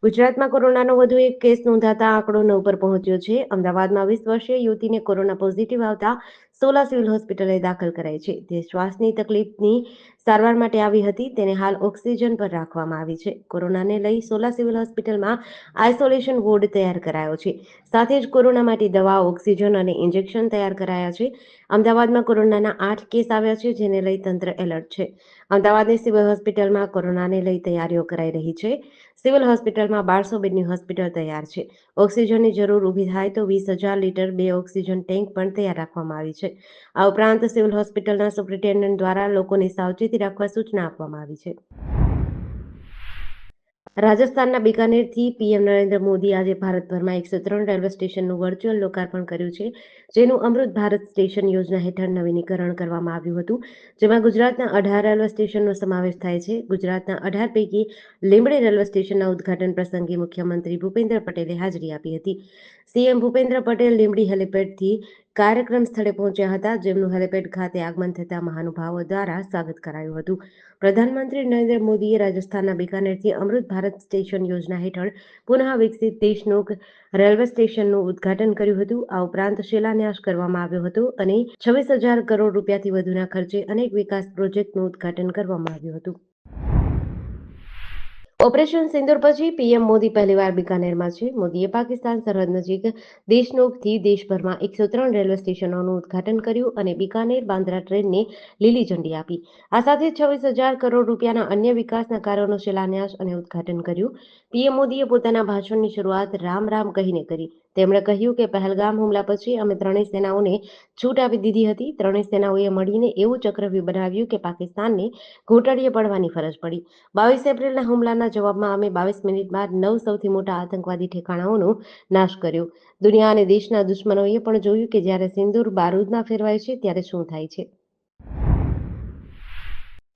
ગુજરાતમાં કોરોનાનો વધુ એક કેસ નોંધાતા આંકડો 9 પર પહોંચ્યો છે. અમદાવાદમાં 20 વર્ષીય યુવતીને કોરોના પોઝિટિવ આવતા સોલા સિવિલ હોસ્પિટલે દાખલ કરાઈ છે. તે શ્વાસની તકલીફની સારવાર માટે આવી હતી. તેને હાલ ઓક્સિજન પર રાખવામાં આવી છે. કોરોનાને લઈ સોલા સિવિલ હોસ્પિટલમાં આઇસોલેશન વોર્ડ તૈયાર કરાયો છે. સાથે જ કોરોના માટે દવા, ઓક્સિજન અને ઇન્જેક્શન તૈયાર કરાયા છે. અમદાવાદમાં કોરોનાના 8 કેસ આવ્યા છે, જેને લઈ તંત્ર એલર્ટ છે. અમદાવાદની સિવિલ હોસ્પિટલમાં કોરોનાને લઈ તૈયારીઓ કરાઈ રહી છે. સિવિલ હોસ્પિટલમાં 1200 બેડની હોસ્પિટલ તૈયાર છે. ઓક્સિજનની જરૂર ઊભી થાય તો 20,000 લીટર 2 ઓક્સિજન ટેન્ક પણ તૈયાર રાખવામાં આવી છે. આ ઉપરાંત સિવિલ હોસ્પિટલના સુપ્રિન્ટેન્ડન્ટ દ્વારા લોકોને સાવચેતી રાખવા સૂચના આપવામાં આવી છે. રાજસ્થાનના બિકાનેરથી પીએમ નરેન્દ્ર મોદી આજે ભારતભરમાં 103 રેલવે સ્ટેશનનું વર્ચ્યુઅલ લોકાર્પણ કર્યું છે, જેનું અમૃત ભારત સ્ટેશન યોજના હેઠળ નવીનીકરણ કરવામાં આવ્યું હતું, જેમાં ગુજરાતના 18 રેલવે સ્ટેશનનો સમાવેશ થાય છે. ગુજરાતના 18 પૈકી લીંબડી રેલવે સ્ટેશનના ઉદ્ઘાટન પ્રસંગે મુખ્યમંત્રી ભૂપેન્દ્ર પટેલે હાજરી આપી હતી. સીએમ ભૂપેન્દ્ર પટેલ લીંબડી હેલીપેડથી કાર્યક્રમ સ્થળે પહોંચ્યા હતા, જેમનું હેલીપેડ ખાતે આગમન થતા મહાનુભાવો દ્વારા સ્વાગત કરાયું હતું. પ્રધાનમંત્રી નરેન્દ્ર મોદીએ રાજસ્થાનના બિકાનેરથી અમૃત ભારત સ્ટેશન યોજના હેઠળ પુનઃ વિકસિત દેશનું રેલવે સ્ટેશનનું ઉદ્ઘાટન કર્યું હતું. આ ઉપરાંત શિલાન્યાસ કરવામાં આવ્યો હતો અને 26,000 કરોડ રૂપિયાથી વધુના ખર્ચે અનેક વિકાસ પ્રોજેક્ટનું ઉદ્ઘાટન કરવામાં આવ્યું હતું. ઓપરેશન સિંદૂર પછી પીએમ મોદી પહેલીવાર બિકાનેરમાં છે. મોદીએ પાકિસ્તાન સરહદ નજીક દેશનોકથી દેશભરમાં 103 રેલવે સ્ટેશનોનું ઉદ્ઘાટન કર્યું અને બિકાનેર બાંદ્રા ટ્રેનને લીલી ઝંડી આપી. આ સાથે 26,000 કરોડ રૂપિયાના અન્ય વિકાસના કાર્યોનો શિલાન્યાસ અને ઉદ્ઘાટન કર્યું. પીએમ મોદીએ પોતાના ભાષણની શરૂઆત રામ રામ કહીને કરી. તેમણે કહ્યું કે પહેલગામ હુમલા પછી અમે ત્રણેય સેનાઓને છૂટ આપી દીધી હતી. ત્રણેય સેનાઓએ મળીને એવું ચક્રવ્યૂહ બનાવ્યું કે પાકિસ્તાનને ઘોટાળીએ પડવાની ફરજ પડી. 22 એપ્રિલના હુમલાના જવાબમાં અમે 22 મિનિટ બાદ 9 સૌથી મોટા આતંકવાદી ઠેકાણાઓનો નાશ કર્યો. દુનિયા અને દેશના દુશ્મનોએ પણ જોયું કે જ્યારે સિંદૂર બારૂદમાં ફેરવાય છે ત્યારે શું થાય છે.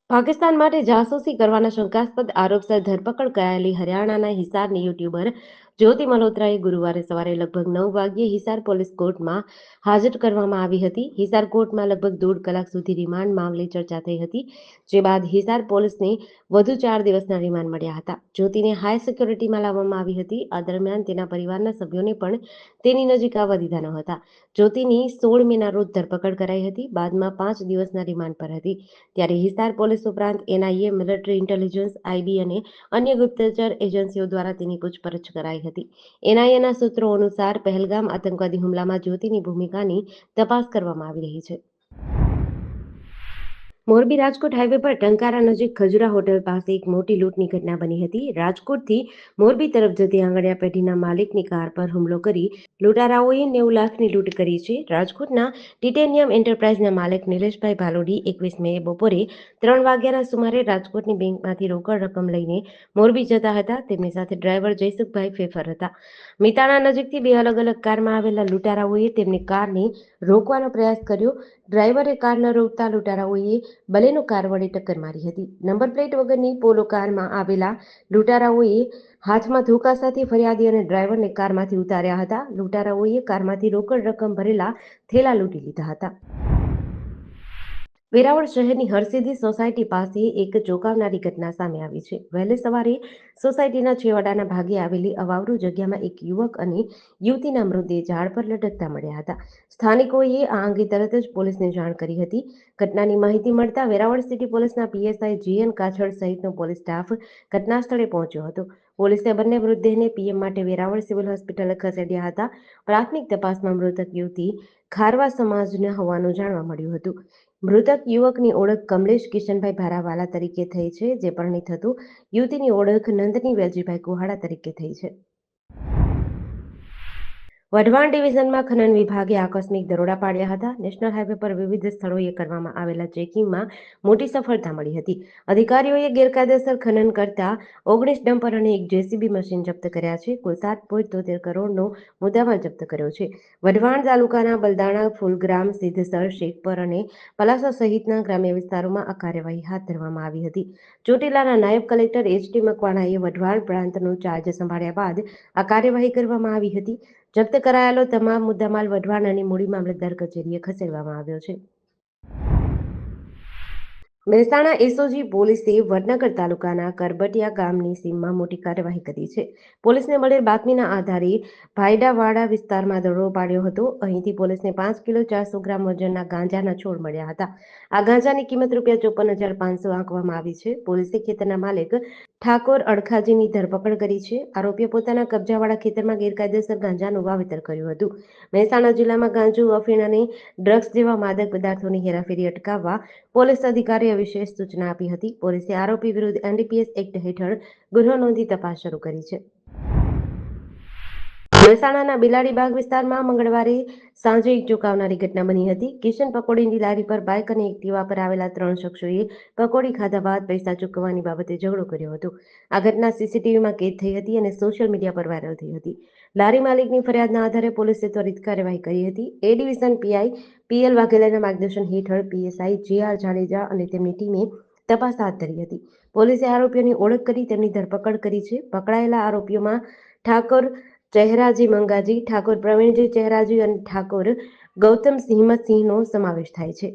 પાકિસ્તાન માટે જાસૂસી કરવાના શંકાસ્પદ આરોપસર ધરપકડ કરાયેલી હરિયાણાના હિસારની યુટ્યુબર જ્યોતિ મલ્હોત્રાએ ગુરુવારે સવારે લગભગ 9 વાગ્યે હિસાર પોલીસ કોર્ટમાં હાજર કરવામાં આવી હતી. હિસાર કોર્ટમાં લગભગ 1.5 કલાક સુધી રિમાન્ડ મામલે ચર્ચા થઈ હતી, જે બાદ હિસાર પોલીસને વધુ 4 દિવસના રિમાન્ડ મળ્યા હતા. જ્યોતિને હાઈ સિક્યોરિટીમાં લાવવામાં આવી હતી. આ દરમિયાન તેના પરિવારના સભ્યોને પણ તેની નજીક આવવા દીધા ન હતા. જ્યોતિની 16 મેના રોજ ધરપકડ કરાઈ હતી. બાદમાં 5 દિવસના રિમાન્ડ પર હતી. ત્યારે હિસાર પોલીસ ઉપરાંત એનઆઈએ, મિલિટરી ઇન્ટેલિજન્સ, આઈબી અને અન્ય ગુપ્તચર એજન્સીઓ દ્વારા તેની પૂછપરછ કરાઈ હતી. એનઆઈએના સૂત્રો અનુસાર પહેલગામ આતંકવાદી હુમલામાં જ્યોતિની ભૂમિકાની તપાસ કરવામાં આવી રહી છે. મોરબી રાજકોટ હાઈવે પર ટંકારા નજીક ખજુરા હોટેલ પાસે એક મોટી લૂંટની ઘટના બની હતી. રાજકોટથી મોરબી તરફ જતી આંગણિયા પેઢીના માલિકની કાર પર હુમલો કરી લૂંટારાઓએ 90 લાખની લૂંટ કરી છે. રાજકોટના ટિટેનિયમ એન્ટરપ્રાઇઝના માલિક નિલેશભાઈ ભાલોડી 21 મે બપોરે 3 વાગ્યાના સુમારે રાજકોટની બેંકમાંથી રોકડ રકમ લઈને મોરબી જતા હતા. તેમની સાથે ડ્રાઈવર જયસુખભાઈ ફેફર હતા. મિતાણા નજીકથી 2 અલગ-અલગ કારમાં આવેલા લૂંટારાઓએ તેમની કારને રોકવાનો પ્રયાસ કર્યો. ડ્રાઈવરે કાર ન રોકતા લૂંટારાઓએ બલેનો કાર વડે ટક્કર મારી હતી. નંબર પ્લેટ વગરની પોલો કારમાં આવેલા લૂંટારાઓએ હાથમાં ધોકા સાથે ફરિયાદી અને ડ્રાઈવરને કારમાંથી ઉતાર્યા હતા. લૂંટારાઓએ કારમાંથી રોકડ રકમ ભરેલા થેલા લૂંટી લીધા હતા. વેરાવળ શહેરની હરસિદ્ધિ સોસાયટી પાસે એક ચોંકાવનારી ઘટના સામે આવી છે. વહેલી સવારે સોસાયટીના છેવાડાના ભાગે આવેલી અવાવરૂ જગ્યામાં એક યુવક અને યુવતીના મૃતદેહ ઝાડ પર લટકતા મળ્યા હતા. સ્થાનિકોએ આ અંગે તરત જ પોલીસને જાણ કરી હતી. ઘટનાની માહિતી મળતા વેરાવળ સિટી પોલીસના પીએસઆઈ જીએન કાછડ સહિતનો પોલીસ સ્ટાફ ઘટના સ્થળે પહોંચ્યો હતો. પોલીસે બંને મૃતદેહને પીએમ માટે વેરાવળ સિવિલ હોસ્પિટલે ખસેડ્યા હતા. પ્રાથમિક તપાસમાં મૃતક યુવતી ખારવા સમાજના હોવાનું જાણવા મળ્યું હતું. મૃતક યુવકની ઓળખ કમલેશ કિશનભાઈ ભારાવાલા તરીકે થઈ છે, જે પરણિત હતું. યુવતીની ઓળખ નંદની વેલજીભાઈ કુહાડા તરીકે થઈ છે. વઢવાણ ડિવિઝનમાં ખનન વિભાગે આકસ્મિક દરોડા પાડ્યા હતા. નેશનલ હાઈવે પર વિવિધ સ્થળોએ કરવામાં આવેલા ચેકિંગમાં મોટી સફળતા મળી હતી. અધિકારીઓએ ગેરકાયદેસર ખનન કરતા 19 ડમ્પર અને એક જેસીબી મશીન જપ્ત કર્યા છે. કુલ 7.73 કરોડનો મુદ્દામાલ જપ્ત કર્યો છે. વઢવાણ તાલુકાના બલદાણા, ફૂલગ્રામ, સિદ્ધસર, શેખપર અને પલાસા સહિતના ગ્રામ્ય વિસ્તારોમાં આ કાર્યવાહી હાથ ધરવામાં આવી હતી. ચોટીલાના નાયબ કલેક્ટર એચટી મકવાણાએ વઢવાણ પ્રાંતનો ચાર્જ સંભાળ્યા બાદ આ કાર્યવાહી કરવામાં આવી હતી. જપ્ત કરાયેલો તમામ મુદ્દામાલ વઢવાણ અને મૂડી મામલતદાર કચેરીએ ખસેડવામાં આવ્યો છે. મહેસાણા એસઓજી પોલીસે વડનગર તાલુકાના કરબટિયા ગામની સીમમાં મોટી કાર્યવાહી કરી છે. પોલીસને મળેલ બાતમીના આધારે ભાયડાવાડા વિસ્તારમાં દરોડો પાડ્યો હતો. અહીંથી પોલીસને 5 કિલો 400 ગ્રામ વજનના ગાંજાના છોડ મળ્યા હતા. આ ગાંજાની કિંમત ₹54,500 આંકવામાં આવી છે. પોલીસે ખેતરના માલિક ઠાકોર અડખાજીની ધરપકડ કરી છે. આરોપીએ પોતાના કબજાવાળા ખેતરમાં ગેરકાયદેસર ગાંજાનું વાવેતર કર્યું હતું. મહેસાણા જિલ્લામાં ગાંજો, અફીણ અને ડ્રગ્સ જેવા માદક પદાર્થોની હેરાફેરી અટકાવવા પોલીસ અધિકારીએ વિશેષ સૂચના આપી હતી. પોલીસે આરોપી વિરુદ્ધ એનડીપીએસ એક્ટ હેઠળ ગુનો નોંધી તપાસ શરૂ કરી છે. મહેસાણાના બિલાડીબાગ વિસ્તારમાં મંગળવારે સાંજે એક ચોંકાવનારી ઘટના બની હતી. કિશન પકોડીની લારી પર બાઇક અને એક્ટિવા પર આવેલા 3 શખ્સોએ પકોડી ખાધા બાદ પૈસા ચૂકવવાની બાબતે ઝઘડો કર્યો હતો. આ ઘટના સીસીટીવીમાં કેદ થઈ હતી અને સોશિયલ મીડિયા પર વાયરલ થઈ હતી. લારી માલિકની ફરિયાદના આધારે પોલીસે ત્વરિત કાર્યવાહી કરી હતી. એ ડિવિઝન પીઆઈ પીએલ વાઘેલાના માર્ગદર્શન હેઠળ પીએસઆઈ જેઆર જાડેજા અને તેમની ટીમે તપાસ હાથ ધરી હતી. પોલીસે આરોપીઓની ઓળખ કરી તેમની ધરપકડ કરી છે. પકડાયેલા આરોપીઓમાં ઠાકોર ચહેરાજી મંગાજી, ઠાકોર પ્રવીણજી ચહેરાજી અને ઠાકોર ગૌતમસિંહ હિંમતસિંહનો સમાવેશ થાય છે.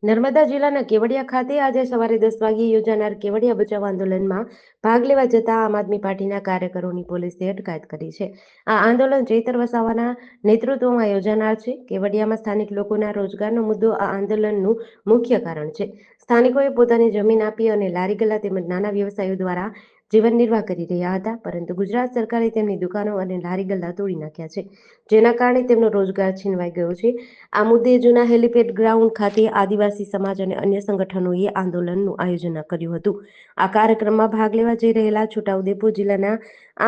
નર્મદા જિલ્લાના કેવડિયા ખાતે આજે સવારે 10 વાગ્યે યોજાનાર કેવડિયા બચાવ આંદોલનમાં ભાગ લેવા જતા આમ આદમી પાર્ટીના કાર્યકરોની પોલીસે અટકાયત કરી છે. આ આંદોલન ચૈતર વસાવાના નેતૃત્વમાં યોજાનાર છે. કેવડિયામાં સ્થાનિક લોકોના રોજગારનો મુદ્દો આ આંદોલનનું મુખ્ય કારણ છે. સ્થાનિકોએ પોતાની જમીન આપી અને લારી ગલ્લા તેમજ નાના વ્યવસાયો દ્વારા જીવન નિર્વાહ કરી રહ્યા હતા, પરંતુ ગુજરાત સરકારે તેમની દુકાનો અને લારી ગલ્લા તોડી નાખ્યા છે, જેના કારણે તેમનો રોજગાર છીનવાઈ ગયો છે. આ મુદ્દે જૂના હેલીપેડ ગ્રાઉન્ડ ખાતે આદિવાસી સમાજ અને અન્ય સંગઠનોએ આંદોલનનું આયોજન કર્યું હતું. આ કાર્યક્રમમાં ભાગ લેવા જઈ રહેલા છોટાઉદેપુર જિલ્લાના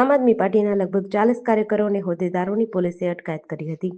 આમ આદમી પાર્ટીના લગભગ 40 કાર્યકરો અને હોદ્દેદારોની પોલીસે અટકાયત કરી હતી.